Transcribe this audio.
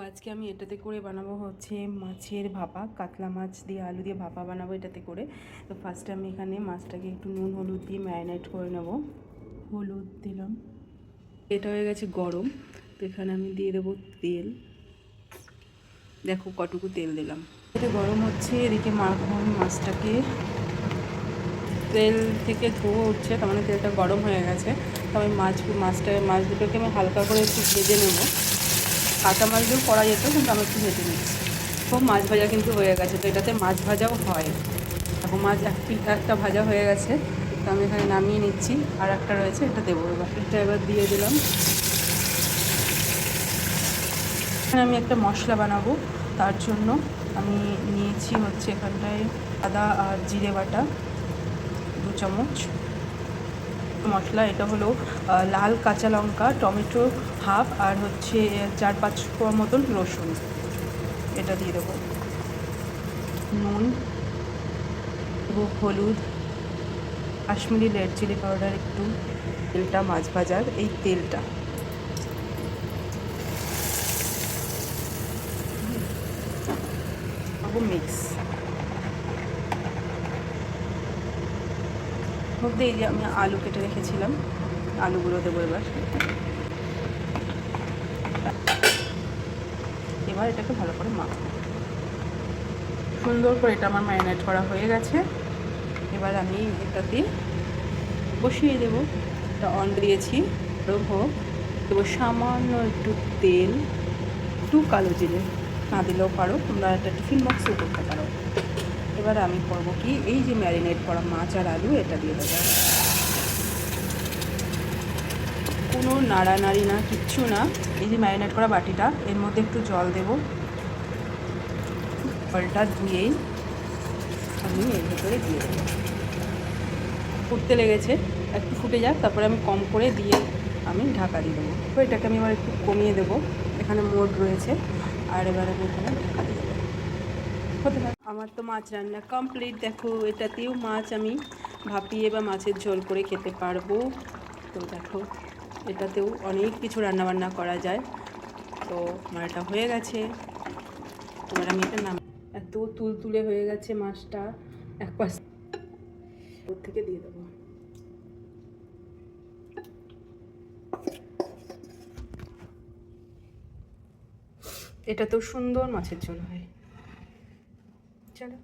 আজকে আমি এটাতে করে বানাবো হচ্ছে মাছের ভাপা, কাতলা মাছ দিয়ে আলু দিয়ে ভাপা বানাবো এটাতে করে। তো ফার্স্টে আমি এখানে মাছটাকে একটু নুন হলুদ দিয়ে ম্যারিনেট করে নেব। হলুদ দিলাম, এটা হয়ে গেছে গরম। তো এখানে আমি দিয়ে দেবো তেল, দেখো কটুকু তেল দিলাম। এটা গরম হচ্ছে, এদিকে মাছটাকে তেল থেকে ধোয়া উঠছে, তার মানে তেলটা গরম হয়ে গেছে। তো আমি মাছ দুটোকে আমি হালকা করে একটু ভেজে নেব। কাঁচা মাছ দিয়েও করা যেত, কিন্তু আমি একটু ভেজে নিচ্ছি। তো মাছ ভাজা কিন্তু হয়ে গেছে, তো এটাতে মাছ ভাজাও হয়। এখন মাছ একটা ভাজা হয়ে গেছে, তো আমি এখানে নামিয়ে নিচ্ছি। আর একটা রয়েছে, এটা দেবো এবার। এটা এবার দিয়ে দিলাম। এখানে আমি একটা মশলা বানাবো, তার জন্য আমি নিয়েছি হচ্ছে এখানটায় আদা আর জিরে বাটা 2 চামচ। মশলা এটা হলো লাল কাঁচা লঙ্কা, টমেটো হাফ, আর হচ্ছে 4-5 কোয়া মতন রসুন। এটা দিয়ে দেবো। নুন দেবো, হলুদ, কাশ্মীরি রেড চিলি পাউডার একটু, তেলটা মাছ ভাজার এই তেলটা মিক্স মধ্যে এই যে আমি আলু কেটে রেখেছিলাম, আলুগুলো দেবো এবার। এবার এটাকে ভালো করে মাখবো সুন্দর করে। এটা আমার ম্যারিনেট করা হয়ে গেছে। এবার আমি এটাতে বসিয়ে দেবো। এটা অন দিয়েছি, গরম হোক। দেবো সামান্য একটু তেল, একটু কালো জিরে, না দিলেও পারো তোমরা, একটা টিফিন বক্সেও করতে পারো। এবার আমি করবো কি, এই যে ম্যারিনেট করা মাছ আর আলু এটা দিয়ে দেবো। কোনো নাড়ানাড়ি না, কিচ্ছু না। এই যে ম্যারিনেট করা বাটিটা, এর মধ্যে একটু জল দেবো। জলটা ধুয়েই আমি এর ভেতরে দিয়ে দেবো। ফুটতে লেগেছে, একটু ফুটে যাক, তারপরে আমি কম করে দিয়ে আমি ঢাকা দিয়ে দেবো। তো এটাকে আমি এবার একটু কমিয়ে দেবো, এখানে মোড রয়েছে। আর এবার আমি এখানে ঢাকা দিয়ে দেবো। হতে পারে। আমার তো মাছ রান্না কমপ্লিট। দেখো, এটাতেও মাছ আমি ভাপিয়ে বা মাছের ঝোল করে খেতে পারবো। তো দেখো, এটাতেও অনেক কিছু রান্নাবান্না করা যায়। তো আমার এটা হয়ে গেছে। এবার আমি এটা এত তুলতুলে হয়ে গেছে মাছটা, এক পাশ ওর থেকে দিয়ে দেবো। এটা তো সুন্দর মাছের ঝোল হয়। চলো।